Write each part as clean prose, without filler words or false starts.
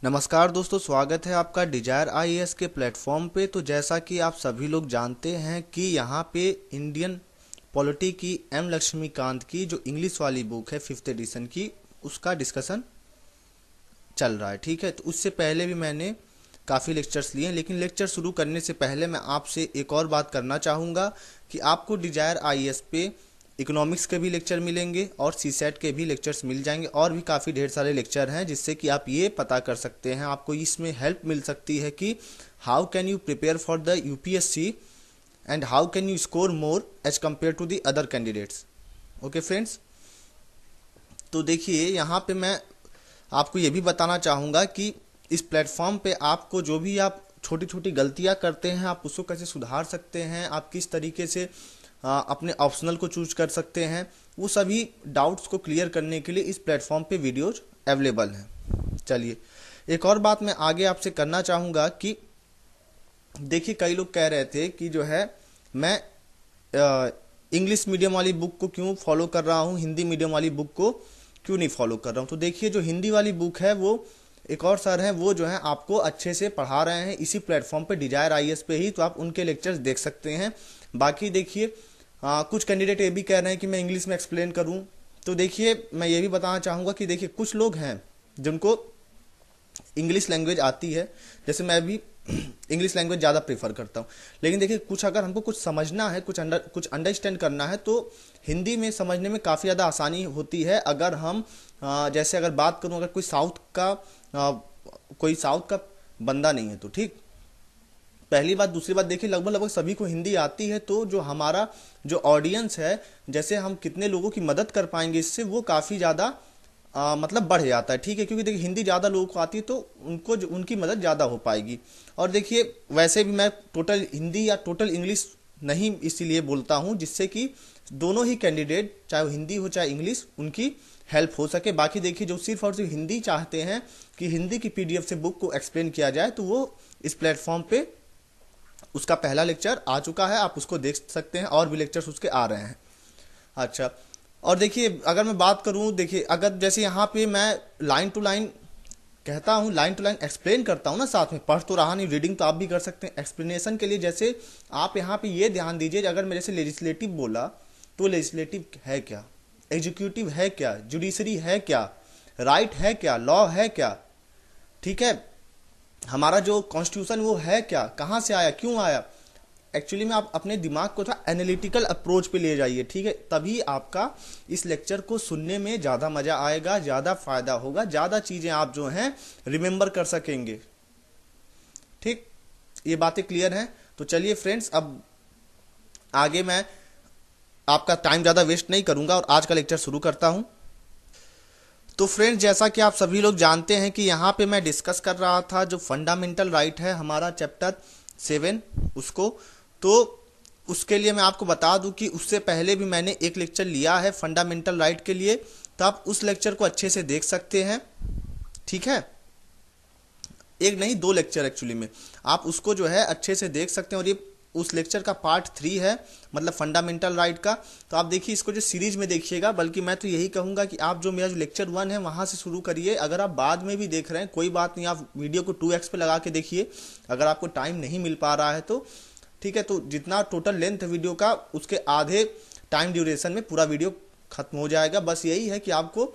नमस्कार दोस्तों, स्वागत है आपका डिजायर आईएएस के प्लेटफॉर्म पे। तो जैसा कि आप सभी लोग जानते हैं कि यहाँ पे इंडियन पॉलिटी की एम लक्ष्मीकांत की जो इंग्लिश वाली बुक है 5th एडिशन की, उसका डिस्कशन चल रहा है। ठीक है, तो उससे पहले भी मैंने काफ़ी लेक्चर्स लिए हैं, लेकिन लेक्चर शुरू करने से पहले मैं आपसे एक और बात करना चाहूँगा कि आपको डिजायर आईएएस पे इकोनॉमिक्स के भी लेक्चर मिलेंगे और सीसेट के भी लेक्चर्स मिल जाएंगे, और भी काफ़ी ढेर सारे लेक्चर हैं जिससे कि आप ये पता कर सकते हैं, आपको इसमें हेल्प मिल सकती है कि how can you prepare for the UPSC and how can you score more as compare to the other candidates. Okay friends, तो देखिए यहाँ पे मैं आपको ये भी बताना चाहूँगा कि इस प्लेटफॉर्म पे आपको जो भी आप छोटी छोटी गलतियाँ करते हैं, आप उसको कैसे सुधार सकते हैं, आप किस तरीके से अपने ऑप्शनल को चूज कर सकते हैं, वो सभी डाउट्स को क्लियर करने के लिए इस प्लेटफॉर्म पे वीडियोज अवेलेबल हैं। चलिए, एक और बात मैं आगे आपसे करना चाहूँगा कि देखिए, कई लोग कह रहे थे कि जो है मैं इंग्लिश मीडियम वाली बुक को क्यों फॉलो कर रहा हूँ, हिंदी मीडियम वाली बुक को क्यों नहीं फॉलो कर रहा हूँ। तो देखिए, जो हिंदी वाली बुक है वो एक और सर हैं, वो जो है आपको अच्छे से पढ़ा रहे हैं इसी प्लेटफॉर्म पे डिजायर आईएएस पे ही, तो आप उनके लेक्चर्स देख सकते हैं। बाकी देखिए, कुछ कैंडिडेट ये भी कह रहे हैं कि मैं इंग्लिश में एक्सप्लेन करूं। तो देखिए, मैं ये भी बताना चाहूँगा कि देखिए, कुछ लोग हैं जिनको इंग्लिश लैंग्वेज आती है, जैसे मैं भी इंग्लिश लैंग्वेज ज़्यादा प्रेफर करता हूँ, लेकिन देखिए कुछ अगर हमको कुछ समझना है, कुछ अंडरस्टैंड करना है, तो हिंदी में समझने में काफ़ी ज़्यादा आसानी होती है। अगर हम जैसे अगर बात करूँ, अगर कोई साउथ का बंदा नहीं है तो ठीक, पहली बात। दूसरी बात देखिए, लगभग लगभग सभी को हिंदी आती है, तो जो हमारा जो ऑडियंस है, जैसे हम कितने लोगों की मदद कर पाएंगे इससे, वो काफ़ी ज़्यादा मतलब बढ़ जाता है। ठीक है, क्योंकि देखिए हिंदी ज़्यादा लोगों को आती है तो उनको उनकी मदद ज़्यादा हो पाएगी। और देखिए, वैसे भी मैं टोटल हिंदी या टोटल इंग्लिश नहीं इसीलिए बोलता हूँ जिससे कि दोनों ही कैंडिडेट, चाहे वो हिंदी हो चाहे इंग्लिश, उनकी हेल्प हो सके। बाकी देखिए, जो सिर्फ और सिर्फ हिंदी चाहते हैं कि हिंदी की पीडीएफ से बुक को एक्सप्लेन किया जाए, तो वो इस प्लेटफॉर्म पे उसका पहला लेक्चर आ चुका है, आप उसको देख सकते हैं, और भी लेक्चर्स उसके आ रहे हैं। अच्छा, और देखिए अगर मैं बात करूं, देखिए अगर जैसे यहाँ पे मैं लाइन टू लाइन कहता हूँ, लाइन टू लाइन एक्सप्लेन करता हूँ ना, साथ में पढ़ तो रहा नहीं, रीडिंग तो आप भी कर सकते हैं। एक्सप्लेनेशन के लिए जैसे आप यहाँ पे ये ध्यान दीजिए, अगर मेरे से लेजिस्लेटिव बोला तो लेजिस्लेटिव है क्या, एग्जीक्यूटिव है क्या, जुडिशरी है क्या, राइट है क्या, लॉ है क्या, ठीक है, हमारा जो कॉन्स्टिट्यूशन वो है क्या, कहाँ से आया, क्यों आया। एक्चुअली में आप अपने दिमाग को थोड़ा एनालिटिकल अप्रोच पे ले जाइए, ठीक है, तभी आपका इस लेक्चर को सुनने में ज़्यादा मज़ा आएगा, ज़्यादा फायदा होगा, ज़्यादा चीज़ें आप जो हैं रिमेंबर कर सकेंगे। ठीक, ये बातें क्लियर हैं। तो चलिए फ्रेंड्स, अब आगे मैं आपका टाइम ज़्यादा वेस्ट नहीं करूंगा और आज का लेक्चर शुरू करता हूं। तो फ्रेंड्स, जैसा कि आप सभी लोग जानते हैं कि यहाँ पे मैं डिस्कस कर रहा था जो फंडामेंटल राइट है हमारा चैप्टर 7 उसको, तो उसके लिए मैं आपको बता दूं कि उससे पहले भी मैंने एक लेक्चर लिया है फंडामेंटल राइट के लिए, तो आप उस लेक्चर को अच्छे से देख सकते हैं। ठीक है, एक नहीं दो लेक्चर एक्चुअली में, आप उसको जो है अच्छे से देख सकते हैं, और ये उस लेक्चर का पार्ट 3 है, मतलब फंडामेंटल राइट का। तो आप देखिए, इसको जो सीरीज में देखिएगा, बल्कि मैं तो यही कहूँगा कि आप जो मेरा जो लेक्चर 1 है वहाँ से शुरू करिए। अगर आप बाद में भी देख रहे हैं कोई बात नहीं, आप वीडियो को 2x पे लगा के देखिए, अगर आपको टाइम नहीं मिल पा रहा है तो ठीक है। तो जितना टोटल लेंथ है वीडियो का, उसके आधे टाइम ड्यूरेशन में पूरा वीडियो खत्म हो जाएगा। बस यही है कि आपको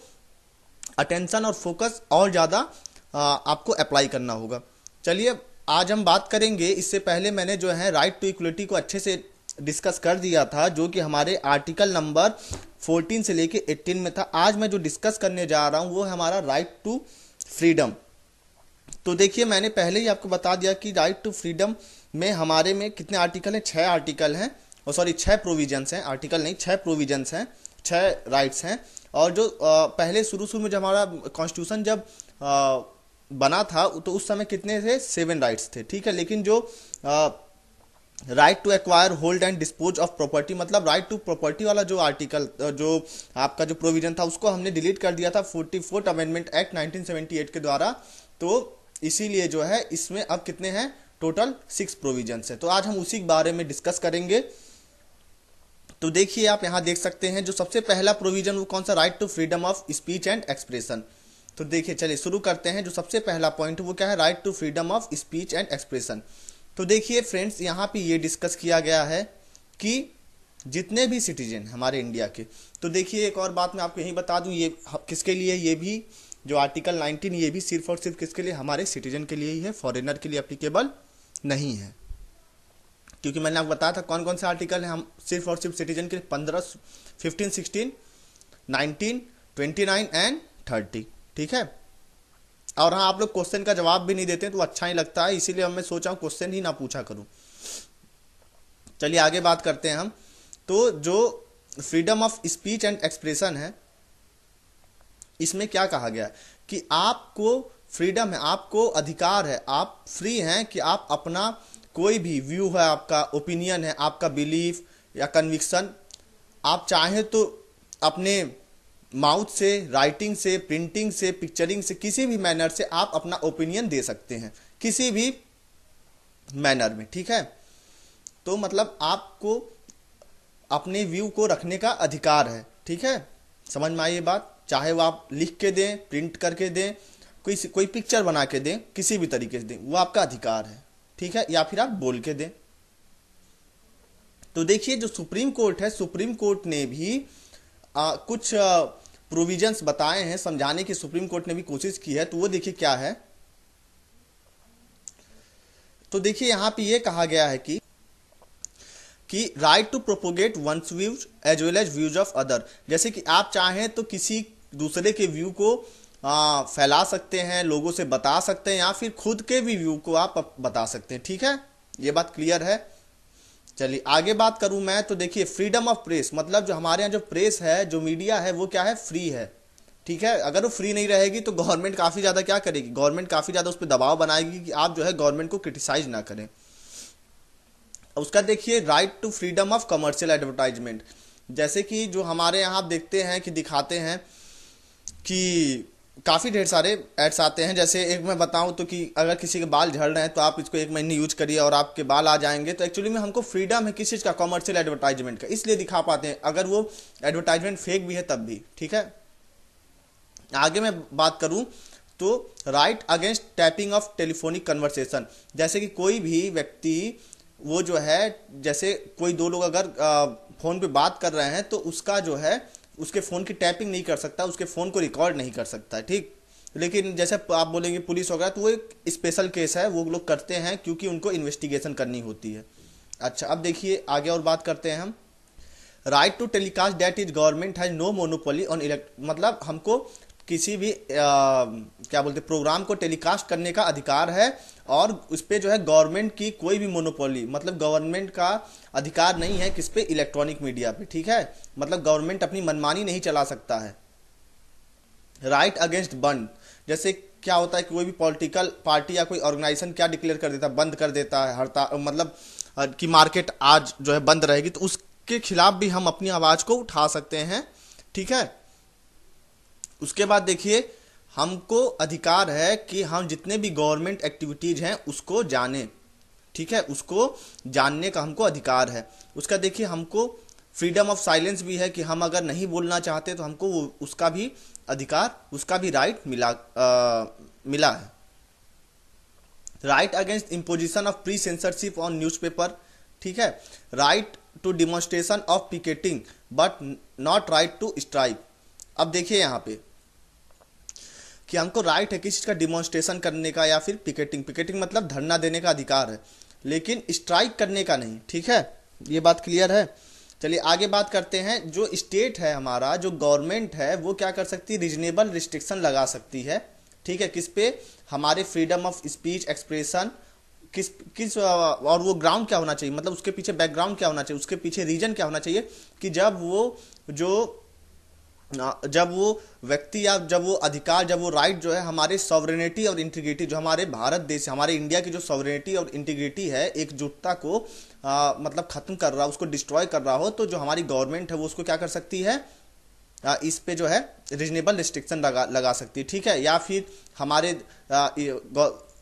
अटेंशन और फोकस और ज़्यादा आपको अप्लाई करना होगा। चलिए, आज हम बात करेंगे, इससे पहले मैंने जो है राइट टू इक्वलिटी को अच्छे से डिस्कस कर दिया था, जो कि हमारे आर्टिकल नंबर 14 से लेके 18 में था। आज मैं जो डिस्कस करने जा रहा हूँ वो है हमारा राइट टू फ्रीडम। तो देखिए, मैंने पहले ही आपको बता दिया कि राइट टू फ्रीडम में हमारे में कितने आर्टिकल हैं, 6 आर्टिकल हैं, और सॉरी 6 प्रोविजंस हैं, आर्टिकल नहीं 6 प्रोविजंस हैं, 6 राइट्स हैं। और जो पहले शुरू में जब हमारा कॉन्स्टिट्यूशन जब बना था तो उस समय कितने थे, 7 राइट्स थे। ठीक है, लेकिन जो right to acquire, hold and dispose of property, मतलब राइट टू प्रॉपर्टी वाला जो आर्टिकल, जो आपका जो प्रोविजन था, उसको हमने डिलीट कर दिया था 44th अमेंडमेंट एक्ट 1978 के द्वारा। तो इसीलिए जो है इसमें अब कितने हैं, टोटल 6 प्रोविजंस है। तो आज हम उसी के बारे में डिस्कस करेंगे। तो देखिए, आप यहाँ देख सकते हैं जो सबसे पहला प्रोविजन वो कौन सा, right to freedom of speech and expression. तो देखिए चलिए शुरू करते हैं। जो सबसे पहला पॉइंट वो क्या है, right to freedom of speech and expression. तो देखिए फ्रेंड्स, यहाँ पे ये डिस्कस किया गया है कि जितने भी सिटीजन हमारे इंडिया के, तो देखिए एक और बात मैं आपको यही बता दूं, ये किसके लिए, ये भी जो आर्टिकल 19 ये भी सिर्फ और सिर्फ किसके लिए, हमारे सिटीजन के लिए ही है, फॉरेनर के लिए एप्लीकेबल नहीं है। क्योंकि मैंने आपको बताया था कौन कौन से आर्टिकल हैं, हम सिर्फ और सिर्फ सिटीजन के लिए 15, 15, 16, 19, 29 एंड 30, ठीक है। और हाँ, आप लोग क्वेश्चन का जवाब भी नहीं देते तो अच्छा ही लगता है, इसीलिए मैं सोचा हूँ क्वेश्चन ही ना पूछा करूँ। चलिए आगे बात करते हैं हम। तो जो freedom of speech and expression है, इसमें क्या कहा गया है कि आपको फ्रीडम है, आपको अधिकार है, आप फ्री हैं कि आप अपना कोई भी व्यू है, आपका ओपिनियन है, आपका बिलीफ या कन्विक्शन, आप चाहें तो अपने माउथ से, राइटिंग से, प्रिंटिंग से, पिक्चरिंग से, किसी भी मैनर से आप अपना ओपिनियन दे सकते हैं, किसी भी मैनर में, ठीक है। तो मतलब आपको अपने व्यू को रखने का अधिकार है, ठीक है। समझ में आई ये बात? चाहे वो आप लिख के दें, प्रिंट करके दें, कोई पिक्चर बना के दें, किसी भी तरीके से दें, वो आपका अधिकार है, ठीक है, या फिर आप बोल के दें। तो देखिए जो सुप्रीम कोर्ट है, सुप्रीम कोर्ट ने भी कुछ प्रोविजंस बताए हैं, समझाने की सुप्रीम कोर्ट ने भी कोशिश की है। तो वो देखिए क्या है। तो देखिए यहां पे ये कहा गया है कि right to propagate one's views as well as views of other. जैसे कि आप चाहें तो किसी दूसरे के व्यू को फैला सकते हैं, लोगों से बता सकते हैं, या फिर खुद के भी व्यू को आप बता सकते हैं, ठीक है। ये बात क्लियर है। चलिए आगे बात करूं मैं, तो देखिए फ्रीडम ऑफ प्रेस, मतलब जो हमारे यहाँ जो प्रेस है, जो मीडिया है, वो क्या है, फ्री है, ठीक है। अगर वो फ्री नहीं रहेगी तो गवर्नमेंट काफ़ी ज़्यादा क्या करेगी, गवर्नमेंट काफ़ी ज़्यादा उस पर दबाव बनाएगी कि आप जो है गवर्नमेंट को क्रिटिसाइज ना करें। उसका देखिए right to freedom of commercial advertisement. जैसे कि जो हमारे यहाँ आप देखते हैं कि दिखाते हैं कि काफ़ी ढेर सारे एड्स आते हैं। जैसे एक मैं बताऊं तो कि अगर किसी के बाल झड़ रहे हैं तो आप इसको 1 महीने यूज करिए और आपके बाल आ जाएंगे। तो एक्चुअली में हमको फ्रीडम है किस चीज़ का, कमर्शियल एडवर्टाइजमेंट का, इसलिए दिखा पाते हैं, अगर वो एडवर्टाइजमेंट फेक भी है तब भी, ठीक है। आगे मैं बात करूं तो right against tapping of telephonic conversation. जैसे कि कोई भी व्यक्ति वो जो है, जैसे कोई दो लोग अगर फोन पे बात कर रहे हैं तो उसका जो है, उसके फ़ोन की टैपिंग नहीं कर सकता, उसके फ़ोन को रिकॉर्ड नहीं कर सकता है, ठीक। लेकिन जैसे आप बोलेंगे पुलिस वगैरह, तो वो एक स्पेशल केस है, वो लोग करते हैं क्योंकि उनको इन्वेस्टिगेशन करनी होती है। अच्छा अब देखिए आगे और बात करते हैं हम। Right to telecast that is government has no monopoly on elect, मतलब हमको किसी भी क्या बोलते प्रोग्राम को टेलीकास्ट करने का अधिकार है, और उस पर जो है गवर्नमेंट की कोई भी मोनोपोली, मतलब गवर्नमेंट का अधिकार नहीं है किस पे, इलेक्ट्रॉनिक मीडिया पे, ठीक है। मतलब गवर्नमेंट अपनी मनमानी नहीं चला सकता है। राइट अगेंस्ट बंद, जैसे क्या होता है कि कोई भी पॉलिटिकल पार्टी या कोई ऑर्गेनाइजेशन क्या डिक्लेयर कर देता है, बंद कर देता है, हड़ताल, मतलब कि मार्केट आज जो है बंद रहेगी, तो उसके खिलाफ भी हम अपनी आवाज़ को उठा सकते हैं, ठीक है। उसके बाद देखिए हमको अधिकार है कि हम जितने भी गवर्नमेंट एक्टिविटीज हैं उसको जानें, ठीक है, उसको जानने का हमको अधिकार है। उसका देखिए हमको फ्रीडम ऑफ साइलेंस भी है कि हम अगर नहीं बोलना चाहते तो हमको उसका भी अधिकार, उसका भी राइट मिला है। Right against imposition of pre censorship on newspaper, ठीक है। Right to demonstration of picketing but not right to strike. अब देखिए यहाँ पे कि हमको राइट है किसी चीज़ का डिमॉन्स्ट्रेशन करने का या फिर पिकेटिंग मतलब धरना देने का अधिकार है, लेकिन स्ट्राइक करने का नहीं, ठीक है। ये बात क्लियर है। चलिए आगे बात करते हैं। जो स्टेट है हमारा, जो गवर्नमेंट है, वो क्या कर सकती है, रीजनेबल रिस्ट्रिक्शन लगा सकती है, ठीक है, किस पे, हमारे फ्रीडम ऑफ स्पीच एक्सप्रेशन, किस और वो ग्राउंड क्या होना चाहिए, मतलब उसके पीछे बैकग्राउंड क्या होना चाहिए, उसके पीछे रीजन क्या होना चाहिए कि जब वो व्यक्ति या जब वो अधिकार, जब वो राइट जो है हमारे सॉवरेनिटी और इंटीग्रिटी, जो हमारे भारत देश, हमारे इंडिया की जो सॉवरेनिटी और इंटीग्रिटी है, एकजुटता को मतलब खत्म कर रहा हो, उसको डिस्ट्रॉय कर रहा हो, तो जो हमारी गवर्नमेंट है वो उसको क्या कर सकती है, इस पे जो है रीजनेबल रिस्ट्रिक्शन लगा सकती है, ठीक है। या फिर हमारे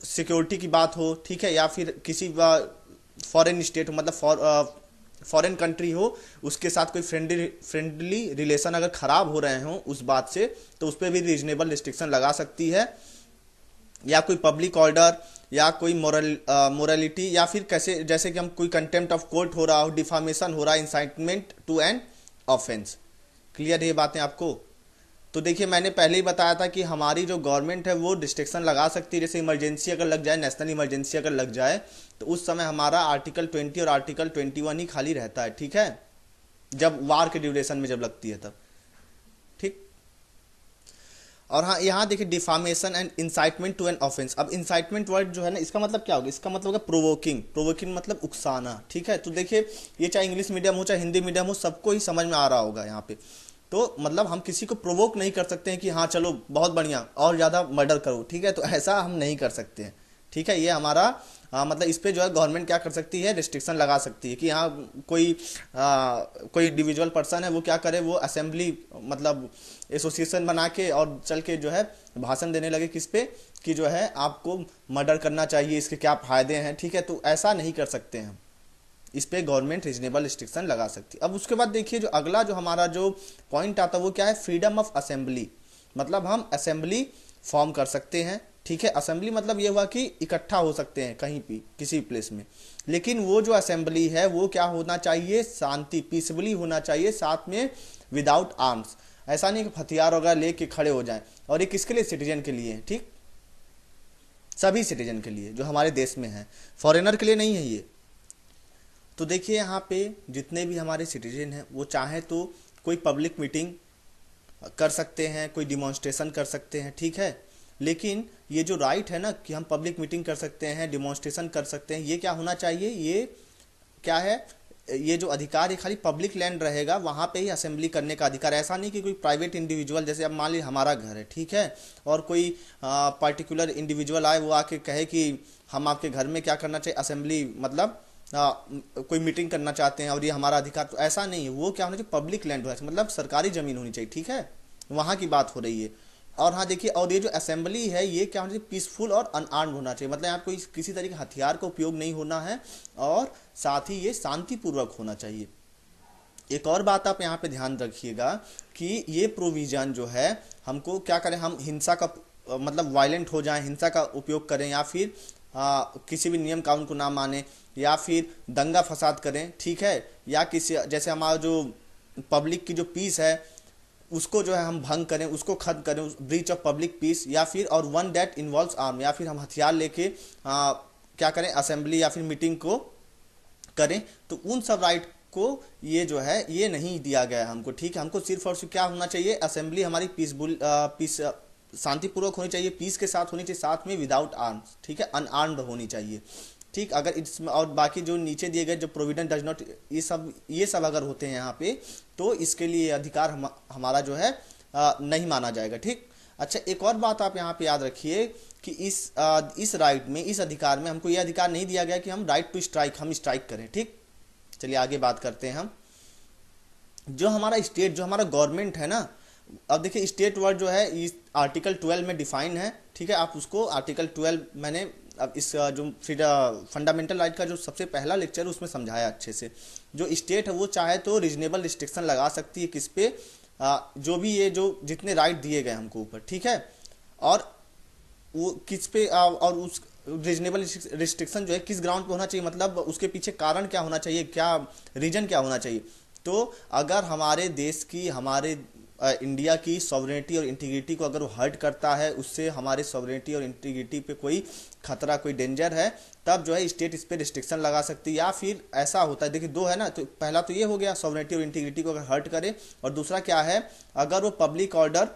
सिक्योरिटी की बात हो, ठीक है, या फिर किसी फॉरेन स्टेट, मतलब फॉरेन कंट्री हो, उसके साथ कोई फ्रेंडली रिलेशन अगर खराब हो रहे हों उस बात से, तो उस पर भी रीजनेबल रिस्ट्रिक्शन लगा सकती है। या कोई पब्लिक ऑर्डर, या कोई मोरालिटी, या फिर कैसे जैसे कि हम कोई कंटेम्प्ट ऑफ कोर्ट हो रहा हो, डिफामेशन हो रहा है, incitement to an offence. Clear है ये बातें आपको? तो देखिए मैंने पहले ही बताया था कि हमारी जो गवर्नमेंट है वो रिस्ट्रिक्शन लगा सकती है। जैसे इमरजेंसी अगर लग जाए, नेशनल इमरजेंसी अगर लग जाए, तो उस समय हमारा आर्टिकल 20 और आर्टिकल 21 ही खाली रहता है, ठीक है, जब वार के ड्यूरेशन में जब लगती है तब, ठीक। और हाँ, यहाँ देखिए defamation and incitement to an offence. अब इंसाइटमेंट वर्ड जो है ना, इसका मतलब क्या होगा? इसका मतलब होगा प्रोवोकिंग। प्रोवोकिंग मतलब उकसाना, ठीक है। तो देखिए ये चाहे इंग्लिश मीडियम हो चाहे हिंदी मीडियम हो, सबको ही समझ में आ रहा होगा यहाँ पे। तो मतलब हम किसी को प्रोवोक नहीं कर सकते हैं कि हाँ चलो बहुत बढ़िया और ज़्यादा मर्डर करो, ठीक है, तो ऐसा हम नहीं कर सकते हैं, ठीक है। ये हमारा मतलब इस पे जो है गवर्नमेंट क्या कर सकती है, रिस्ट्रिक्शन लगा सकती है कि हाँ कोई इंडिविजुअल पर्सन है वो क्या करे, वो असेंबली मतलब एसोसिएशन बना के और चल के जो है भाषण देने लगे किस पे, कि जो है आपको मर्डर करना चाहिए, इसके क्या फ़ायदे हैं, ठीक है। तो ऐसा नहीं कर सकते हैं, इस पे गवर्नमेंट रीजनेबल रिस्ट्रिक्शन लगा सकती है। अब उसके बाद देखिए जो अगला जो हमारा जो पॉइंट आता है वो क्या है, फ्रीडम ऑफ असेंबली। मतलब हम असेंबली फॉर्म कर सकते हैं, ठीक है। असेंबली मतलब ये हुआ कि इकट्ठा हो सकते हैं कहीं भी किसी प्लेस में, लेकिन वो जो असेंबली है वो क्या होना चाहिए, शांति, पीसफुली होना चाहिए, साथ में विदाउट आर्म्स। ऐसा नहीं कि हथियार वगैरह लेके खड़े हो जाएं। और ये किसके लिए, सिटीजन के लिए, ठीक, सभी सिटीजन के लिए जो हमारे देश में है, फॉरेनर के लिए नहीं है ये। तो देखिए यहाँ पे जितने भी हमारे सिटीजन हैं वो चाहे तो कोई पब्लिक मीटिंग कर सकते हैं, कोई डिमॉन्स्ट्रेशन कर सकते हैं, ठीक है। लेकिन ये जो राइट है ना कि हम पब्लिक मीटिंग कर सकते हैं, डिमॉन्स्ट्रेशन कर सकते हैं, ये क्या होना चाहिए, ये क्या है, ये जो अधिकार है खाली पब्लिक लैंड रहेगा, वहाँ पे ही असेंबली करने का अधिकार। ऐसा नहीं कि कोई प्राइवेट इंडिविजुअल, जैसे अब मान लीजिए हमारा घर है, ठीक है, और कोई पर्टिकुलर इंडिविजुअल आए, वो आके कहे कि हम आपके घर में क्या करना चाहिए, असेंबली मतलब कोई मीटिंग करना चाहते हैं और ये हमारा अधिकार। तो ऐसा नहीं है, वो क्या होना चाहिए, पब्लिक लैंड होना चाहिए, मतलब सरकारी जमीन होनी चाहिए, ठीक है, वहाँ की बात हो रही है। और हाँ देखिए, और ये जो असेंबली है ये क्या होना चाहिए, पीसफुल और अनआर्म्ड होना चाहिए, मतलब यहाँ कोई किसी तरीके हथियार का उपयोग नहीं होना है, और साथ ही ये शांतिपूर्वक होना चाहिए। एक और बात आप यहाँ पे ध्यान रखिएगा कि ये प्रोविजन जो है हमको क्या करें, हम हिंसा का मतलब वायलेंट हो जाए, हिंसा का उपयोग करें, या फिर किसी भी नियम कानून को ना माने, या फिर दंगा फसाद करें, ठीक है, या किसी जैसे हमारा जो पब्लिक की जो पीस है उसको जो है हम भंग करें, उसको खत्म करें, ब्रीच ऑफ पब्लिक पीस, या फिर और वन दैट इन्वॉल्व्स आर्म, या फिर हम हथियार लेके क्या करें, असेंबली या फिर मीटिंग को करें। तो उन सब राइट को ये जो है ये नहीं दिया गया है हमको, ठीक है। हमको सिर्फ और सिर्फ क्या होना चाहिए, असेंबली हमारी पीस शांतिपूर्वक होनी चाहिए, पीस के साथ होनी चाहिए, साथ में विदाउट आर्म्स, ठीक है, अनआर्म्ड होनी चाहिए, ठीक। अगर इसमें और बाकी जो नीचे दिए गए जो प्रोविडेंट डज नॉट, ये सब अगर होते हैं यहाँ पे, तो इसके लिए अधिकार हमारा जो है नहीं माना जाएगा, ठीक। अच्छा, एक और बात आप यहाँ पे याद रखिए कि इस राइट में, इस अधिकार में हमको ये अधिकार नहीं दिया गया कि हम राइट टू स्ट्राइक, हम स्ट्राइक करें, ठीक। चलिए आगे बात करते हैं हम। जो हमारा स्टेट, जो हमारा गवर्नमेंट है ना, अब देखिए स्टेट वर्ड जो है इस आर्टिकल 12 में डिफाइन है, ठीक है। आप उसको आर्टिकल 12 मैंने अब इस जो फंडामेंटल राइट का जो सबसे पहला लेक्चर है उसमें समझाया अच्छे से। जो स्टेट है वो चाहे तो रीजनेबल रिस्ट्रिक्शन लगा सकती है किस पे, जो भी ये जो जितने राइट दिए गए हमको ऊपर, ठीक है, और वो किस पे और उस रीजनेबल रिस्ट्रिक्शन जो है किस ग्राउंड पे होना चाहिए, मतलब उसके पीछे कारण क्या होना चाहिए, क्या रीजन क्या होना चाहिए। तो अगर हमारे देश की, हमारे इंडिया की सॉवरेनिटी और इंटीग्रिटी को अगर वो हर्ट करता है, उससे हमारे सॉवरेनिटी और इंटीग्रिटी पे कोई खतरा, कोई डेंजर है, तब जो है स्टेट इस पे रिस्ट्रिक्शन लगा सकती है। या फिर ऐसा होता है, देखिए दो है ना, तो पहला तो ये हो गया सॉवरेनिटी और इंटीग्रिटी को अगर हर्ट करे, और दूसरा क्या है, अगर वो पब्लिक ऑर्डर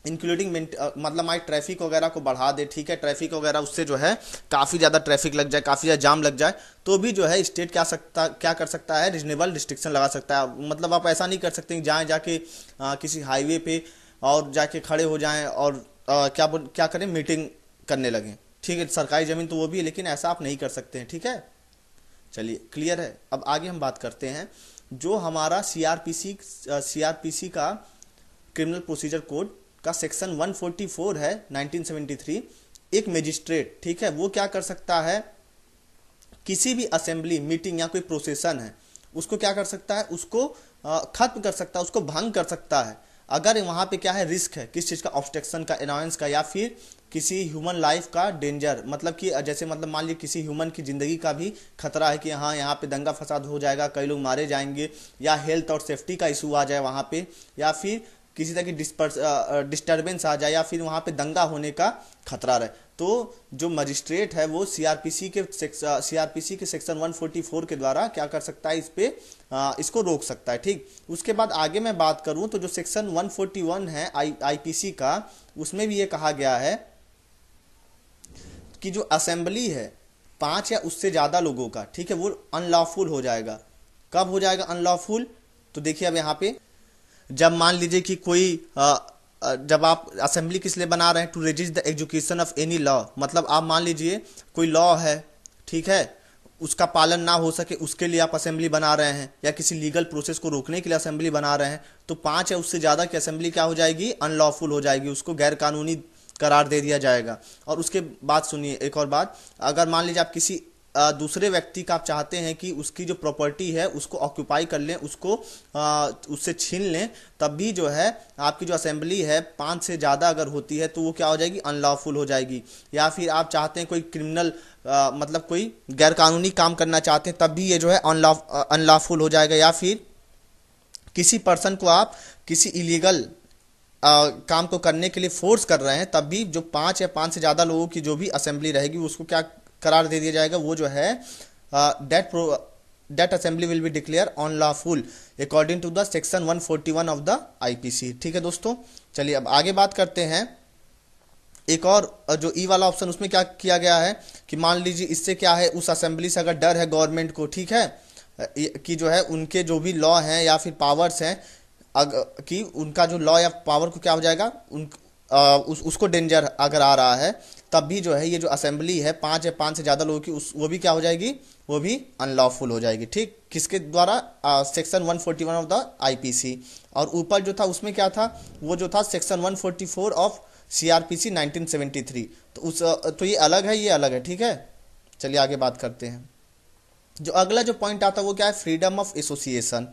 इंक्लूडिंग मतलब हमारी ट्रैफिक वगैरह को बढ़ा दे, ठीक है, ट्रैफिक वगैरह उससे जो है काफ़ी ज़्यादा ट्रैफिक लग जाए, काफ़ी ज़्यादा जाम लग जाए, तो भी जो है स्टेट क्या कर सकता है, रीजनेबल रिस्ट्रिक्शन लगा सकता है। मतलब आप ऐसा नहीं कर सकते जहाँ जाके किसी हाईवे पे और जाके खड़े हो जाएं और क्या करें, मीटिंग करने लगें, ठीक है। सरकारी ज़मीन तो वो भी है, लेकिन ऐसा आप नहीं कर सकते हैं, ठीक है। चलिए क्लियर है। अब आगे हम बात करते हैं जो हमारा सीआरपीसी का क्रिमिनल प्रोसीजर कोड का सेक्शन 144 है 1973। एक मजिस्ट्रेट, ठीक है, वो क्या कर सकता है, किसी भी असेंबली, मीटिंग या कोई प्रोसेसन है उसको क्या कर सकता है, उसको खत्म कर सकता है, उसको भंग कर सकता है। अगर वहाँ पे क्या है, रिस्क है किस चीज़ का, ऑब्स्ट्रक्शन का, अनाउंस का, या फिर किसी ह्यूमन लाइफ का डेंजर, मतलब कि जैसे मतलब मान लीजिए किसी ह्यूमन की ज़िंदगी का भी खतरा है कि हाँ यहाँ पे दंगा फसाद हो जाएगा, कई लोग मारे जाएंगे, या हेल्थ और सेफ्टी का इशू आ जाए वहाँ पे, या फिर किसी तरह की डिस्टर्बेंस आ जाए, या फिर वहाँ पे दंगा होने का खतरा रहे, तो जो मजिस्ट्रेट है वो सीआरपीसी के सेक्शन 144 के द्वारा क्या कर सकता है, इस पे इसको रोक सकता है। ठीक, उसके बाद आगे मैं बात करूं तो जो सेक्शन 141 है आईपीसी का, उसमें भी ये कहा गया है कि जो असेंबली है 5 या उससे ज़्यादा लोगों का, ठीक है, वो अनलॉफुल हो जाएगा। कब हो जाएगा अनलॉफुल, तो देखिए अब यहाँ पे जब मान लीजिए कि कोई जब आप असेंबली किस लिए बना रहे हैं, to resist the education of any law, मतलब आप मान लीजिए कोई लॉ है, ठीक है, उसका पालन ना हो सके उसके लिए आप असेंबली बना रहे हैं, या किसी लीगल प्रोसेस को रोकने के लिए असेंबली बना रहे हैं, तो 5 या उससे ज़्यादा की असेंबली क्या हो जाएगी, अनलॉफुल हो जाएगी, उसको गैर कानूनी करार दे दिया जाएगा। और उसके बाद सुनिए एक और बात, अगर मान लीजिए आप किसी दूसरे व्यक्ति का आप चाहते हैं कि उसकी जो प्रॉपर्टी है उसको ऑक्यूपाई कर लें, उसको उससे छीन लें, तब भी जो है आपकी जो असेंबली है 5 से ज़्यादा अगर होती है तो वो क्या हो जाएगी, अनलॉफुल हो जाएगी। या फिर आप चाहते हैं कोई क्रिमिनल मतलब कोई गैरकानूनी काम करना चाहते हैं, तब भी ये जो है अनलॉफुल हो जाएगा। या फिर किसी पर्सन को आप किसी इलीगल काम को करने के लिए फोर्स कर रहे हैं, तब भी जो 5 या 5 से ज़्यादा लोगों की जो भी असेंबली रहेगी उसको क्या करार दे दिया जाएगा, वो जो है that assembly will be declare unlawful according to the section 141 of the IPC. ठीक है दोस्तों, चलिए अब आगे बात करते हैं। एक और जो ई वाला ऑप्शन, उसमें क्या किया गया है कि मान लीजिए इससे क्या है, उस असेंबली से अगर डर है गवर्नमेंट को, ठीक है, कि जो है उनके जो भी लॉ हैं या फिर पावर्स हैं, कि उनका जो लॉ या पावर को क्या हो जाएगा, उसको डेंजर अगर आ रहा है, तब भी जो है ये जो असेंबली है 5 या 5 से ज़्यादा लोगों की, वो भी क्या हो जाएगी, वो भी अनलॉफुल हो जाएगी। ठीक, किसके द्वारा, सेक्शन 141 ऑफ द आईपीसी। और ऊपर जो था उसमें क्या था, वो जो था सेक्शन 144 ऑफ सीआरपीसी 1973। तो ये अलग है, ये अलग है। ठीक है, चलिए आगे बात करते हैं। जो अगला जो पॉइंट आता है वो क्या है, फ्रीडम ऑफ एसोसिएशन।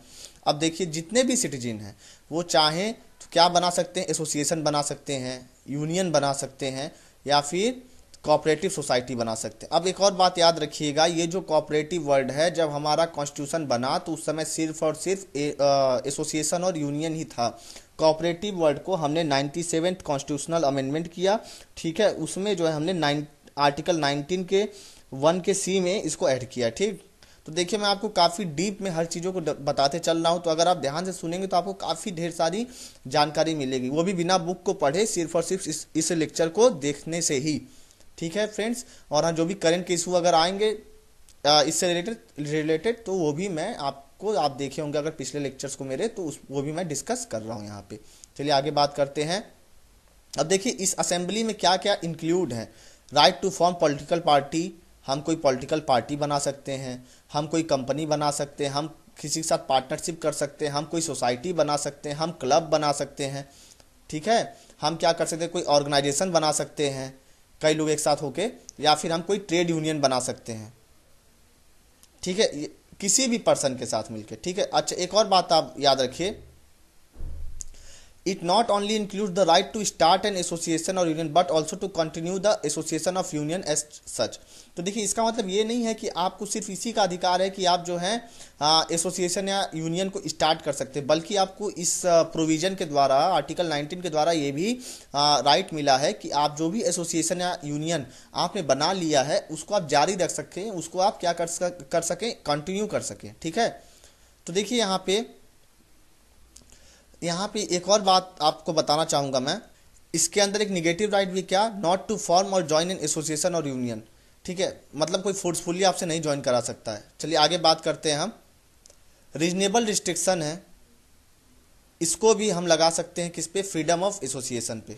अब देखिए जितने भी सिटीजन हैं वो चाहें तो क्या बना सकते हैं, एसोसिएशन बना सकते हैं, यूनियन बना सकते हैं, या फिर कोऑपरेटिव सोसाइटी बना सकते हैं। अब एक और बात याद रखिएगा, ये जो कोऑपरेटिव वर्ड है, जब हमारा कॉन्स्टिट्यूशन बना तो उस समय सिर्फ और सिर्फ एसोसिएशन और यूनियन ही था। कोऑपरेटिव वर्ड को हमने 97th कॉन्स्टिट्यूशनल अमेंडमेंट किया, ठीक है, उसमें जो है हमने आर्टिकल 19 के 1 के सी में इसको ऐड किया। ठीक, तो देखिए मैं आपको काफ़ी डीप में हर चीज़ों को बताते चल रहा हूँ, तो अगर आप ध्यान से सुनेंगे तो आपको काफ़ी ढेर सारी जानकारी मिलेगी, वो भी बिना बुक को पढ़े, सिर्फ और सिर्फ इस लेक्चर को देखने से ही। ठीक है फ्रेंड्स, और हाँ जो भी करंट के इशू अगर आएंगे इससे रिलेटेड तो वो भी मैं आपको, आप देखे होंगे अगर पिछले लेक्चर्स को मेरे, तो वो भी मैं डिस्कस कर रहा हूँ यहाँ पे। चलिए आगे बात करते हैं। अब देखिए इस असेंबली में क्या क्या इंक्लूड है, right to form political party, हम कोई पॉलिटिकल पार्टी बना सकते हैं, हम कोई कंपनी बना सकते हैं, हम किसी के साथ पार्टनरशिप कर सकते हैं, हम कोई सोसाइटी बना सकते हैं, हम क्लब बना सकते हैं, ठीक है, हम क्या कर सकते हैं, कोई ऑर्गेनाइजेशन बना सकते हैं कई लोग एक साथ होके, या फिर हम कोई ट्रेड यूनियन बना सकते हैं, ठीक है, किसी भी पर्सन के साथ मिलके। ठीक है, अच्छा एक और बात आप याद रखिए, it not only includes the right to start an association or union but also to continue the association of union as such। तो देखिए इसका मतलब ये नहीं है कि आपको सिर्फ इसी का अधिकार है कि आप जो है एसोसिएशन या यूनियन को स्टार्ट कर सकते हैं, बल्कि आपको इस प्रोविजन के द्वारा, आर्टिकल 19 के द्वारा ये भी राइट मिला है कि आप जो भी एसोसिएशन या यूनियन आपने बना लिया है उसको आप जारी रख सकते हैं, उसको आप क्या कर सकें, कंटिन्यू कर सकें। ठीक है, तो देखिए यहाँ पे एक और बात आपको बताना चाहूँगा मैं, इसके अंदर एक निगेटिव राइट भी, क्या, नॉट टू फॉर्म और ज्वाइन इन एसोसिएशन और यूनियन। ठीक है, मतलब कोई फोर्सफुली आपसे नहीं ज्वाइन करा सकता है। चलिए आगे बात करते हैं हम। रीजनेबल रिस्ट्रिक्शन है, इसको भी हम लगा सकते हैं किस पे, फ्रीडम ऑफ एसोसिएशन पे।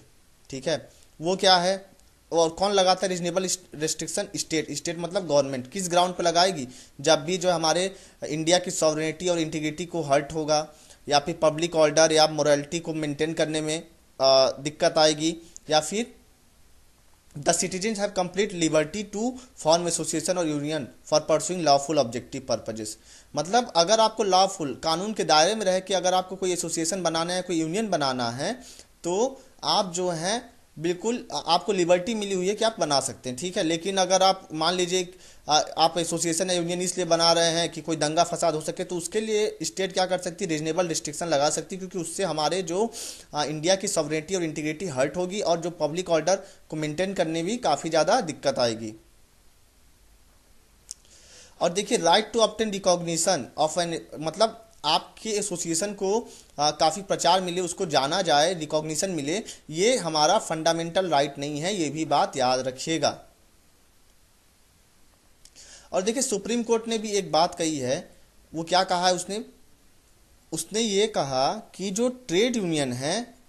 ठीक है, वो क्या है और कौन लगाता है रीजनेबल रिस्ट्रिक्शन, स्टेट मतलब गवर्नमेंट। किस ग्राउंड पे लगाएगी, जब भी जो हमारे इंडिया की सॉवरेनिटी और इंटीग्रिटी को हर्ट होगा, या फिर पब्लिक ऑर्डर या मोरालिटी को मेंटेन करने में दिक्कत आएगी, या फिर the citizen have complete liberty to form association और union for pursuing lawful objective purposes. मतलब अगर आपको लॉफुल कानून के दायरे में रह के अगर आपको कोई एसोसिएशन बनाना है, कोई यूनियन बनाना है, तो आप जो है बिल्कुल आपको लिबर्टी मिली हुई है कि आप बना सकते हैं, ठीक है। लेकिन अगर आप मान लीजिए आप एसोसिएशन या यूनियन इसलिए बना रहे हैं कि कोई दंगा फसाद हो सके, तो उसके लिए स्टेट क्या कर सकती है, रीजनेबल रिस्ट्रिक्शन लगा सकती है, क्योंकि उससे हमारे जो इंडिया की सॉवरेनिटी और इंटीग्रिटी हर्ट होगी और जो पब्लिक ऑर्डर को मेंटेन करने भी काफ़ी ज़्यादा दिक्कत आएगी। और देखिए right to obtain recognition of an, मतलब आपके एसोसिएशन को काफ़ी प्रचार मिले, उसको जाना जाए, रिकॉग्निशन मिले, ये हमारा फंडामेंटल राइट नहीं है, ये भी बात याद रखिएगा। और देखिए सुप्रीम कोर्ट ने भी एक बात कही है, वो क्या कहा है उसने, उसने ये कहा कि जो ट्रेड यूनियन है,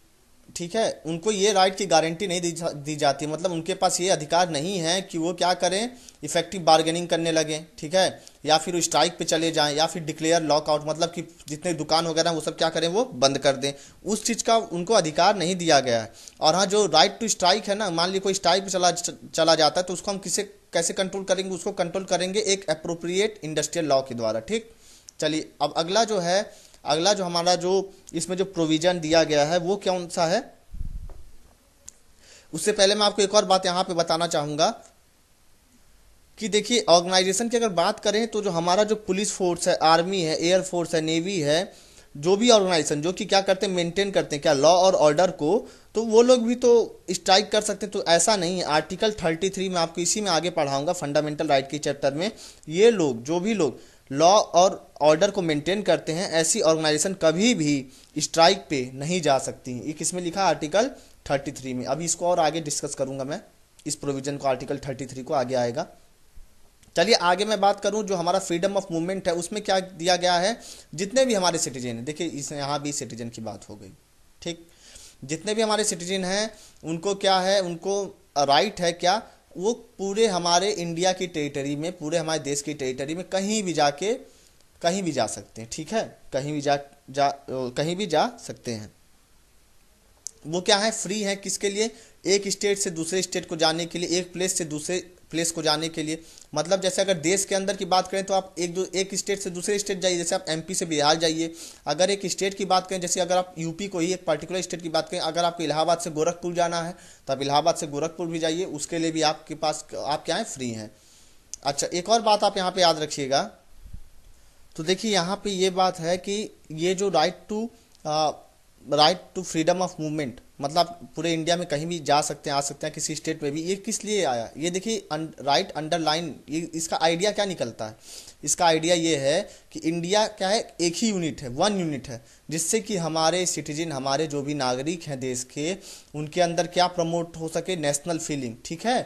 ठीक है, उनको ये राइट की गारंटी नहीं दी जाती, मतलब उनके पास ये अधिकार नहीं है कि वो क्या करें, इफेक्टिव बार्गेनिंग करने लगे, ठीक है, या फिर वो स्ट्राइक पे चले जाएं, या फिर डिक्लेयर लॉकआउट, मतलब कि जितने दुकान वगैरह वो सब क्या करें, वो बंद कर दें। उस चीज़ का उनको अधिकार नहीं दिया गया है। और हाँ, जो राइट टू स्ट्राइक है ना, मान ली कोई स्ट्राइक पे चला जाता है, तो उसको हम किसे कैसे कंट्रोल करेंगे, उसको कंट्रोल करेंगे एक अप्रोप्रिएट इंडस्ट्रियल लॉ के द्वारा, ठीक। चलिए अब अगला जो है, अगला जो हमारा जो इसमें जो प्रोविजन दिया गया है वो कौन सा है, उससे पहले मैं आपको एक और बात यहाँ पे बताना चाहूँगा कि देखिए ऑर्गेनाइजेशन की अगर बात करें तो जो हमारा जो पुलिस फोर्स है, आर्मी है, एयर फोर्स है, नेवी है, जो भी ऑर्गेनाइजेशन जो कि क्या करते हैं, मेंटेन करते हैं क्या लॉ और ऑर्डर को, तो वो लोग भी तो स्ट्राइक कर सकते हैं। तो ऐसा नहीं है, आर्टिकल 33 में आपको इसी में आगे पढ़ाऊंगा फंडामेंटल राइट के चैप्टर में, ये लोग जो भी लोग लॉ और ऑर्डर को मेंटेन करते हैं, ऐसी ऑर्गेनाइजेशन कभी भी स्ट्राइक पे नहीं जा सकती। ये किसमें लिखा है, आर्टिकल 33 में। अभी इसको और आगे डिस्कस करूंगा मैं, इस प्रोविजन को, आर्टिकल 33 को आगे आएगा। चलिए आगे मैं बात करूं जो हमारा फ्रीडम ऑफ मूवमेंट है, उसमें क्या दिया गया है, जितने भी हमारे सिटीजन हैं, देखिए इस यहाँ भी सिटीजन की बात हो गई, ठीक, जितने भी हमारे सिटीजन हैं उनको क्या है, उनको राइट है क्या, वो पूरे हमारे इंडिया की टेरिटरी में, पूरे हमारे देश की टेरिटरी में कहीं भी जाके कहीं भी जा सकते हैं, ठीक है, कहीं भी कहीं भी जा सकते हैं। वो क्या है, फ्री है, किसके लिए, एक स्टेट से दूसरे स्टेट को जाने के लिए, एक प्लेस से दूसरे प्लेस को जाने के लिए। मतलब जैसे अगर देश के अंदर की बात करें तो आप एक स्टेट से दूसरे स्टेट जाइए, जैसे आप एमपी से बिहार जाइए। अगर एक स्टेट की बात करें, जैसे अगर आप यूपी को ही एक पर्टिकुलर स्टेट की बात करें, अगर आपको इलाहाबाद से गोरखपुर जाना है तो आप इलाहाबाद से गोरखपुर भी जाइए, उसके लिए भी आपके पास आप क्या है, फ्री हैं। अच्छा एक और बात आप यहाँ पे याद रखिएगा, तो देखिए यहाँ पे ये बात है कि ये जो right to freedom of movement, मतलब पूरे इंडिया में कहीं भी जा सकते हैं, आ सकते हैं, किसी स्टेट में भी, ये किस लिए आया, ये देखिए राइट अंडरलाइन, ये इसका आइडिया क्या निकलता है, इसका आइडिया ये है कि इंडिया क्या है, एक ही यूनिट है, वन यूनिट है, जिससे कि हमारे सिटीजन, हमारे जो भी नागरिक हैं देश के, उनके अंदर क्या प्रमोट हो सके, नेशनल फीलिंग, ठीक है,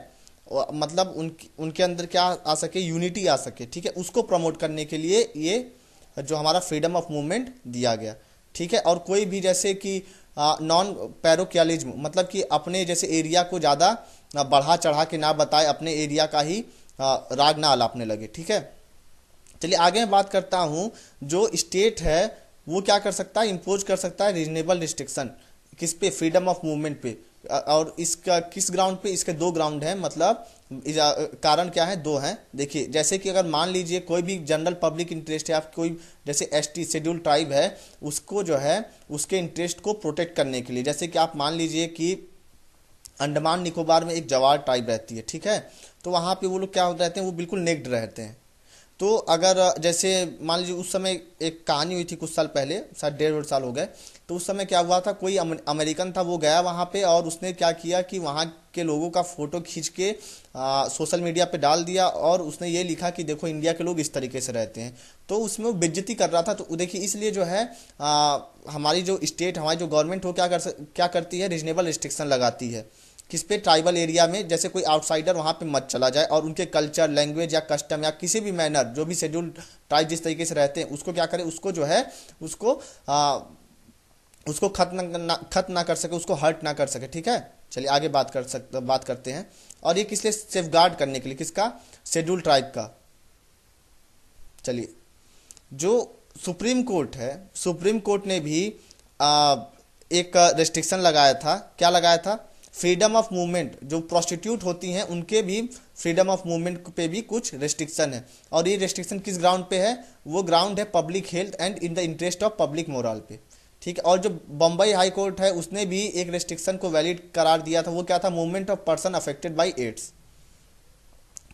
मतलब उनके अंदर क्या आ सके, यूनिटी आ सके, ठीक है, उसको प्रमोट करने के लिए ये जो हमारा फ्रीडम ऑफ मूवमेंट दिया गया, ठीक है। और कोई भी जैसे कि नॉन पैरोकियालिज्म, मतलब कि अपने जैसे एरिया को ज़्यादा बढ़ा चढ़ा के ना बताए, अपने एरिया का ही राग ना आलापने लगे, ठीक है। चलिए आगे मैं बात करता हूँ, जो स्टेट है वो क्या कर सकता है, इम्पोज कर सकता है रीजनेबल रिस्ट्रिक्शन, किस पे, फ्रीडम ऑफ मूवमेंट पे। और इसका किस ग्राउंड पे, इसके दो ग्राउंड हैं, मतलब कारण क्या है, दो हैं। देखिए जैसे कि अगर मान लीजिए कोई भी जनरल पब्लिक इंटरेस्ट है, आप कोई जैसे एसटी शेड्यूल ट्राइब है, उसको जो है उसके इंटरेस्ट को प्रोटेक्ट करने के लिए, जैसे कि आप मान लीजिए कि अंडमान निकोबार में एक जवार ट्राइब रहती है, ठीक है, तो वहाँ पे वो लोग क्या रहते हैं, वो बिल्कुल नेक्ड रहते हैं। तो अगर जैसे मान लीजिए उस समय एक कहानी हुई थी कुछ साल पहले, शायद 1.5 साल हो गए, तो उस समय क्या हुआ था, कोई अमेरिकन था, वो गया वहाँ पे और उसने क्या किया कि वहाँ के लोगों का फोटो खींच के सोशल मीडिया पे डाल दिया, और उसने ये लिखा कि देखो इंडिया के लोग इस तरीके से रहते हैं, तो उसमें वो बेइज्जती कर रहा था। तो देखिए इसलिए जो है हमारी जो स्टेट, हमारी जो गवर्नमेंट हो क्या करती है, रीजनेबल रिस्ट्रिक्शन लगाती है, किस पे, ट्राइबल एरिया में, जैसे कोई आउटसाइडर वहाँ पे मत चला जाए, और उनके कल्चर, लैंग्वेज या कस्टम या किसी भी मैनर, जो भी शेड्यूल ट्राइब जिस तरीके से रहते हैं, उसको क्या करे, उसको जो है उसको खत्म ना कर सके, उसको हर्ट ना कर सके, ठीक है। चलिए आगे बात करते हैं। और ये किस लिए, सेफ गार्ड करने के लिए, किसका, शेड्यूल ट्राइब का। चलिए जो सुप्रीम कोर्ट है, सुप्रीम कोर्ट ने भी एक रेस्ट्रिक्शन लगाया था, क्या लगाया था, फ्रीडम ऑफ मूवमेंट, जो प्रोस्टिट्यूट होती हैं उनके भी फ्रीडम ऑफ मूवमेंट पे भी कुछ रेस्ट्रिक्शन है। और ये रेस्ट्रिक्शन किस ग्राउंड पे है? वो ग्राउंड है public health and in the interest of public moral पे, ठीक है। और जो बम्बई हाई कोर्ट है उसने भी एक रेस्ट्रिक्शन को वैलिड करार दिया था, वो क्या था? Movement of person affected by AIDS.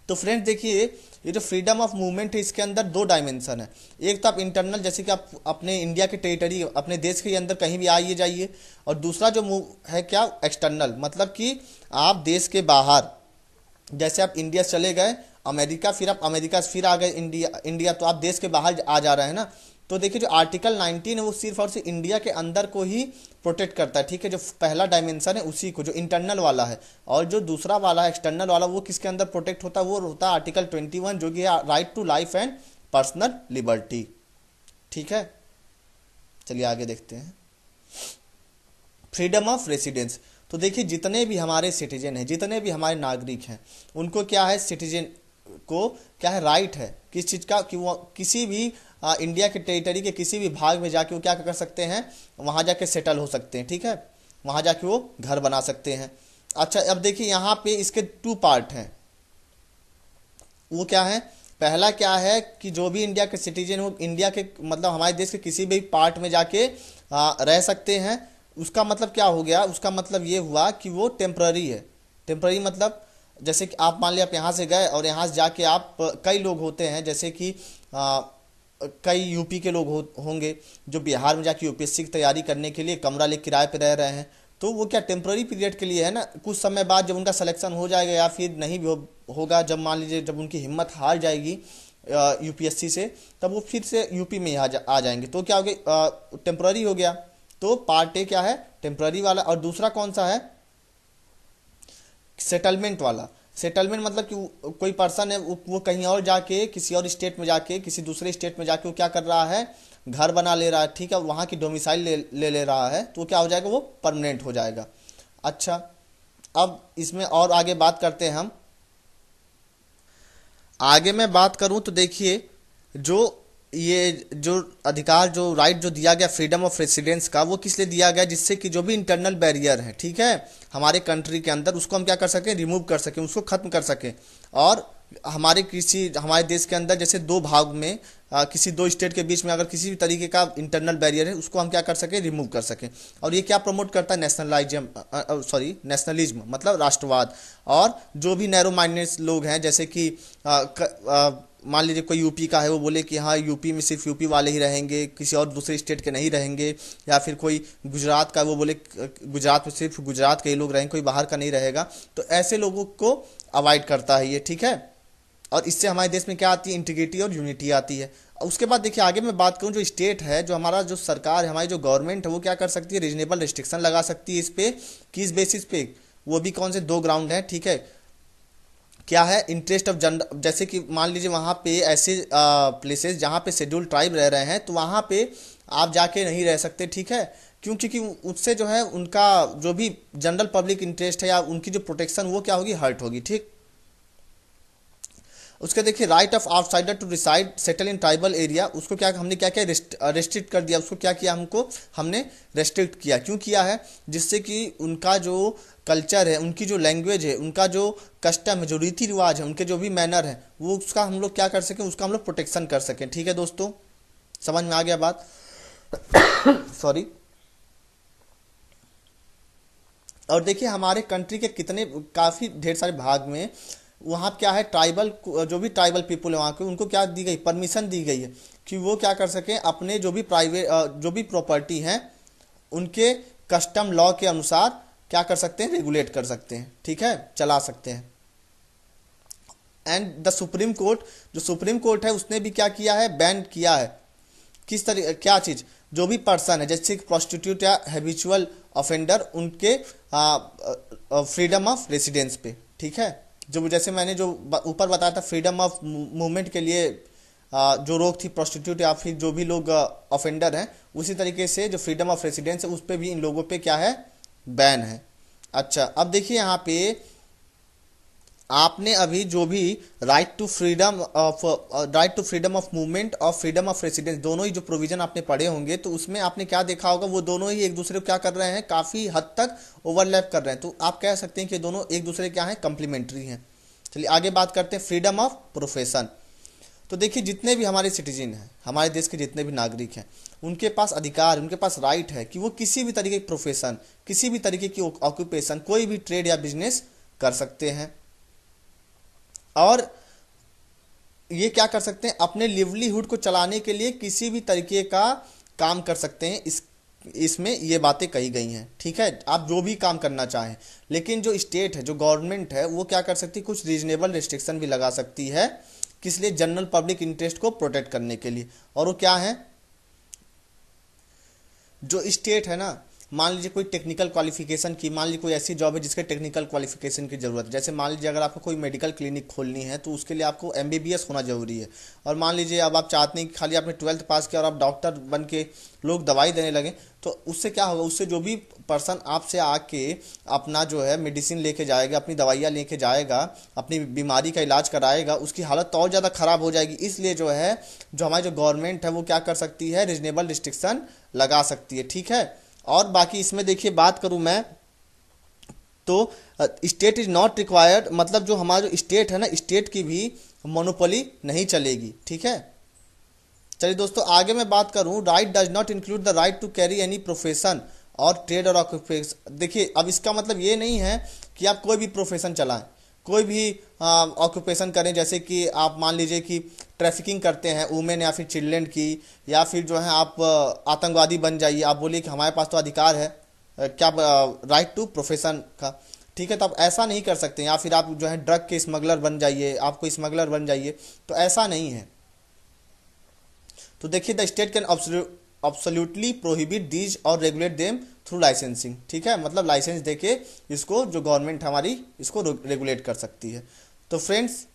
तो फ्रेंड्स देखिए, ये जो फ्रीडम ऑफ मूवमेंट है इसके अंदर दो डायमेंशन है। एक तो आप इंटरनल, जैसे कि आप अपने इंडिया के टेरिटरी, अपने देश के अंदर कहीं भी आइए जाइए, और दूसरा जो मूव है क्या? एक्सटर्नल, मतलब कि आप देश के बाहर, जैसे आप इंडिया से चले गए अमेरिका, फिर आप अमेरिका से फिर आ गए इंडिया, तो आप देश के बाहर आ जा रहे हैं ना। तो देखिए जो आर्टिकल 19 है वो सिर्फ और सिर्फ इंडिया के अंदर को ही प्रोटेक्ट करता है, ठीक है। जो पहला डायमेंशन है उसी को, जो इंटरनल वाला है, और जो दूसरा वाला है एक्सटर्नल वाला, वो किसके अंदर प्रोटेक्ट होता है? वो होता है आर्टिकल 21, जो कि है right to life and personal liberty, ठीक है। चलिए आगे देखते हैं। फ्रीडम ऑफ रेसिडेंस, तो देखिए जितने भी हमारे सिटीजन हैं, जितने भी हमारे नागरिक हैं, उनको क्या है? सिटीजन को क्या है? राइट है किस चीज़ का? कि वो किसी भी इंडिया के टेरिटरी के किसी भी भाग में जाके वो क्या कर सकते हैं? वहाँ जाके सेटल हो सकते हैं, ठीक है। वहाँ जाके वो घर बना सकते हैं। अच्छा, अब देखिए यहाँ पे इसके टू पार्ट हैं। वो क्या है? पहला क्या है कि जो भी इंडिया के सिटीजन हो, इंडिया के मतलब हमारे देश के किसी भी पार्ट में जाके रह सकते हैं। उसका मतलब क्या हो गया? उसका मतलब ये हुआ कि वो टेम्प्ररी है। टेम्प्ररी मतलब जैसे कि आप मान लिया आप यहाँ से गए और यहाँ से जाके आप, कई लोग होते हैं जैसे कि कई यूपी के लोग होंगे जो बिहार में जाके यूपीएससी की तैयारी करने के लिए कमरा ले किराए पे रह रहे हैं। तो वो क्या टेम्प्ररी पीरियड के लिए है ना, कुछ समय बाद जब उनका सिलेक्शन हो जाएगा या फिर नहीं भी होगा, जब मान लीजिए जब उनकी हिम्मत हार जाएगी यूपीएससी से, तब वो फिर से यूपी में ही आ जाएंगे। तो क्या हो गया? टेम्प्ररी हो गया। तो पार्ट ए क्या है? टेम्प्ररी वाला। और दूसरा कौन सा है? सेटलमेंट वाला। सेटलमेंट मतलब कि कोई पर्सन है वो कहीं और जाके, किसी और स्टेट में जाके, किसी दूसरे स्टेट में जाके वो क्या कर रहा है? घर बना ले रहा है, ठीक है। वहाँ की डोमिसाइल ले रहा है, तो क्या हो जाएगा? वो परमानेंट हो जाएगा। अच्छा, अब इसमें और आगे बात करते हैं हम। आगे मैं बात करूं तो देखिए, जो ये जो अधिकार, जो राइट जो दिया गया फ्रीडम ऑफ रेसिडेंस का, वो किस लिए दिया गया? जिससे कि जो भी इंटरनल बैरियर है, ठीक है, हमारे कंट्री के अंदर, उसको हम क्या कर सकें? रिमूव कर सकें, उसको खत्म कर सकें। और हमारे देश के अंदर जैसे दो भाग में, किसी दो स्टेट के बीच में अगर किसी भी तरीके का इंटरनल बैरियर है, उसको हम क्या कर सकें? रिमूव कर सकें। और ये क्या प्रमोट करता है? नेशनलिज्म, मतलब राष्ट्रवाद। और जो भी नैरो माइंडेड लोग हैं, जैसे कि मान लीजिए कोई यूपी का है, वो बोले कि हाँ यूपी में सिर्फ यूपी वाले ही रहेंगे, किसी और दूसरे स्टेट के नहीं रहेंगे। या फिर कोई गुजरात का, वो बोले गुजरात में सिर्फ गुजरात के ही लोग रहेंगे, कोई बाहर का नहीं रहेगा। तो ऐसे लोगों को अवॉइड करता है ये, ठीक है। और इससे हमारे देश में क्या आती है? इंटीग्रिटी और यूनिटी आती है। उसके बाद देखिए आगे मैं बात करूं, जो स्टेट है, जो हमारा जो सरकार है, हमारी जो गवर्नमेंट है, वो क्या कर सकती है? रीजनेबल रिस्ट्रिक्शन लगा सकती है इस पे। किस बेसिस पे? वो भी कौन से? दो ग्राउंड है, ठीक है। क्या है? इंटरेस्ट ऑफ जनरल, जैसे कि मान लीजिए वहाँ पे ऐसे प्लेसेस जहाँ पे शेड्यूल ट्राइब रह रहे हैं, तो वहाँ पे आप जाके नहीं रह सकते, ठीक है। क्यों? क्योंकि उससे जो है उनका जो भी जनरल पब्लिक इंटरेस्ट है या उनकी जो प्रोटेक्शन, वो क्या होगी? हर्ट होगी, ठीक। उसके देखिए right of outsider to reside settle in tribal area, उसको क्या हमने क्या किया? रेस्ट्रिक्ट कर दिया। उसको क्या किया? हमने रेस्ट्रिक्ट किया। क्यों किया है? जिससे कि उनका जो कल्चर है, उनकी जो लैंग्वेज है, उनका जो कस्टम है, जो रीति रिवाज है, उनके जो भी मैनर है, वो उसका हम लोग क्या कर सकें? उसका हम लोग प्रोटेक्शन कर सकें, ठीक है दोस्तों। समझ में आ गया बात? सॉरी। और देखिए हमारे कंट्री के कितने, काफ़ी ढेर सारे भाग में वहाँ क्या है? ट्राइबल, जो भी ट्राइबल पीपल है वहाँ के, उनको क्या दी गई? परमिशन दी गई है कि वो क्या कर सकें? अपने जो भी प्राइवेट, जो भी प्रॉपर्टी हैं, उनके कस्टम लॉ के अनुसार क्या कर सकते हैं? रेगुलेट कर सकते हैं, ठीक है, चला सकते हैं। एंड द सुप्रीम कोर्ट, जो सुप्रीम कोर्ट है, उसने भी क्या किया है? बैन किया है। किस तरह, क्या चीज़? जो भी पर्सन है, जैसे प्रोस्टिट्यूट या हैबिचुअल ऑफेंडर, उनके फ्रीडम ऑफ रेसिडेंस पे, ठीक है। जो जैसे मैंने जो ऊपर बताया था, फ्रीडम ऑफ मूवमेंट के लिए जो रोक थी प्रोस्टिट्यूट या फिर जो भी लोग ऑफेंडर हैं, उसी तरीके से जो फ्रीडम ऑफ रेसिडेंस है, उस पर भी इन लोगों पे क्या है? बैन है। अच्छा, अब देखिए यहाँ पे आपने अभी जो भी right to freedom of movement और फ्रीडम ऑफ रेसिडेंस दोनों ही जो प्रोविजन आपने पढ़े होंगे, तो उसमें आपने क्या देखा होगा, वो दोनों ही एक दूसरे को क्या कर रहे हैं, काफ़ी हद तक ओवरलैप कर रहे हैं। तो आप कह सकते हैं कि दोनों एक दूसरे क्या हैं, कंप्लीमेंट्री हैं। चलिए आगे बात करते हैं फ्रीडम ऑफ प्रोफेशन। तो देखिए जितने भी हमारे सिटीजन हैं, हमारे देश के जितने भी नागरिक हैं, उनके पास अधिकार, उनके पास राइट है कि वो किसी भी तरीके की प्रोफेशन, किसी भी तरीके की ऑक्यूपेशन, कोई भी ट्रेड या बिजनेस कर सकते हैं। और ये क्या कर सकते हैं, अपने लिवलीहुड को चलाने के लिए किसी भी तरीके का काम कर सकते हैं। इसमें ये बातें कही गई हैं, ठीक है, आप जो भी काम करना चाहें। लेकिन जो स्टेट है, जो गवर्नमेंट है, वो क्या कर सकती है, कुछ रीजनेबल रिस्ट्रिक्शन भी लगा सकती है, किस लिए, जनरल पब्लिक इंटरेस्ट को प्रोटेक्ट करने के लिए। और वो क्या है, जो स्टेट है ना, मान लीजिए कोई टेक्निकल क्वालिफिकेशन की, मान लीजिए कोई ऐसी जॉब है जिसके टेक्निकल क्वालिफिकेशन की ज़रूरत है, जैसे मान लीजिए अगर आपको कोई मेडिकल क्लिनिक खोलनी है तो उसके लिए आपको एमबीबीएस होना जरूरी है। और मान लीजिए अब आप चाहते हैं कि खाली आपने 12th पास किया और आप डॉक्टर बन के लोग दवाई देने लगे, तो उससे क्या होगा, उससे जो भी पर्सन आपसे आके अपना जो है मेडिसिन लेके जाएगा, अपनी दवाइयाँ लेके जाएगा, अपनी बीमारी का इलाज कराएगा, उसकी हालत तो और ज़्यादा ख़राब हो जाएगी। इसलिए जो है, जो हमारी जो गवर्नमेंट है वो क्या कर सकती है, रीजनेबल रिस्ट्रिक्शन लगा सकती है, ठीक है। और बाकी इसमें देखिए बात करूं मैं, तो स्टेट इज नॉट रिक्वायर्ड, मतलब जो हमारा जो स्टेट है ना, स्टेट की भी मोनोपोली नहीं चलेगी, ठीक है। चलिए दोस्तों आगे मैं बात करूं, right does not include the right to carry any profession और ट्रेड और ऑक्यूपेशन। देखिए अब इसका मतलब ये नहीं है कि आप कोई भी प्रोफेशन चलाएं, कोई भी ऑक्यूपेशन करें, जैसे कि आप मान लीजिए कि ट्रैफिकिंग करते हैं वुमेन या फिर चिल्ड्रेन की, या फिर जो है आप आतंकवादी बन जाइए, आप बोलिए कि हमारे पास तो अधिकार है क्या, राइट टू प्रोफेशन का, ठीक है। तो आप ऐसा नहीं कर सकते, या फिर आप जो है ड्रग के स्मगलर बन जाइए, आपको स्मगलर बन जाइए, तो ऐसा नहीं है। तो देखिए the state can absolutely prohibit these और रेगुलेट देम थ्रू लाइसेंसिंग, ठीक है, मतलब लाइसेंस देके इसको जो गवर्नमेंट हमारी इसको रेगुलेट कर सकती है। तो फ्रेंड्स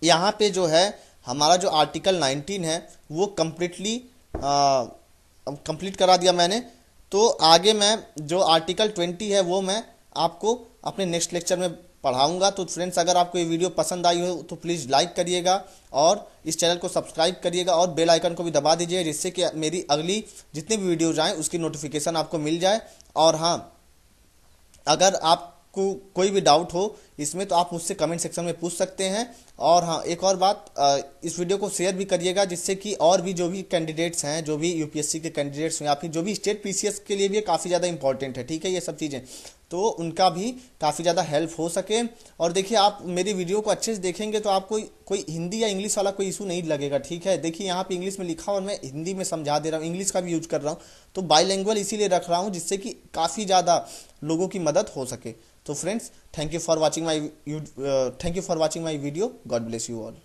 यहाँ पे जो है हमारा जो आर्टिकल 19 है वो कंप्लीट करा दिया मैंने। तो आगे मैं जो आर्टिकल 20 है वो मैं आपको अपने नेक्स्ट लेक्चर में पढ़ाऊंगा। तो फ्रेंड्स अगर आपको ये वीडियो पसंद आई हो तो प्लीज़ लाइक करिएगा और इस चैनल को सब्सक्राइब करिएगा और बेल आइकन को भी दबा दीजिए, जिससे कि मेरी अगली जितनी भी वीडियोज आएँ उसकी नोटिफिकेशन आपको मिल जाए। और हाँ, अगर आपको कोई भी डाउट हो इसमें तो आप मुझसे कमेंट सेक्शन में पूछ सकते हैं। और हाँ, एक और बात, इस वीडियो को शेयर भी करिएगा, जिससे कि और भी जो भी कैंडिडेट्स हैं, जो भी यूपीएससी के कैंडिडेट्स हैं या फिर जो भी स्टेट पीसीएस के लिए भी काफ़ी ज़्यादा इंपॉर्टेंट है, ठीक है, ये सब चीज़ें, तो उनका भी काफ़ी ज़्यादा हेल्प हो सके। और देखिए आप मेरी वीडियो को अच्छे से देखेंगे तो आपको कोई हिंदी या इंग्लिश वाला कोई इशू नहीं लगेगा, ठीक है। देखिए यहाँ पे इंग्लिश में लिखा और मैं हिंदी में समझा दे रहा हूँ, इंग्लिश का भी यूज कर रहा हूँ, तो बाईलैंग्वेज इसीलिए रख रहा हूँ जिससे कि काफ़ी ज़्यादा लोगों की मदद हो सके। तो friends thank you for watching my video, God bless you all.